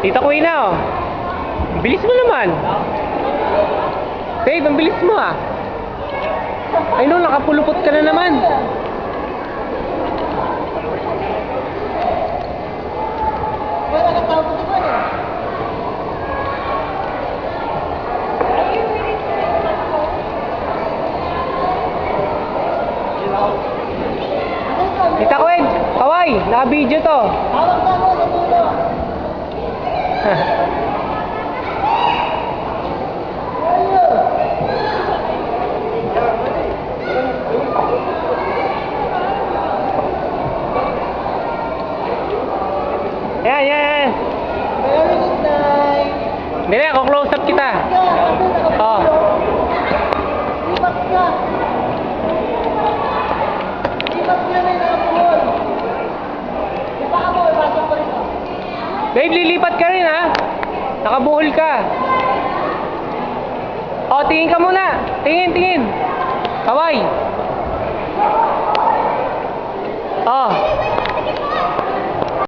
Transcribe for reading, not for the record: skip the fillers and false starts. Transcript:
Tita Kuya na, oh. Bilis mo naman. Babe, ang bilis mo, ah. Ay no, nakapulupot ka na naman. Tita Kuya, kaway, naka-video to. Yan. Very good night. Hindi na, close up kita. Oh. Lipat ka. Lipat ka na yung nakapuhol. Lipat mo, ipasok ko rito. Babe, lilipat ka rin, ha? Nakabuhol ka. Oh, tingin ka muna. Tingin. Kaway.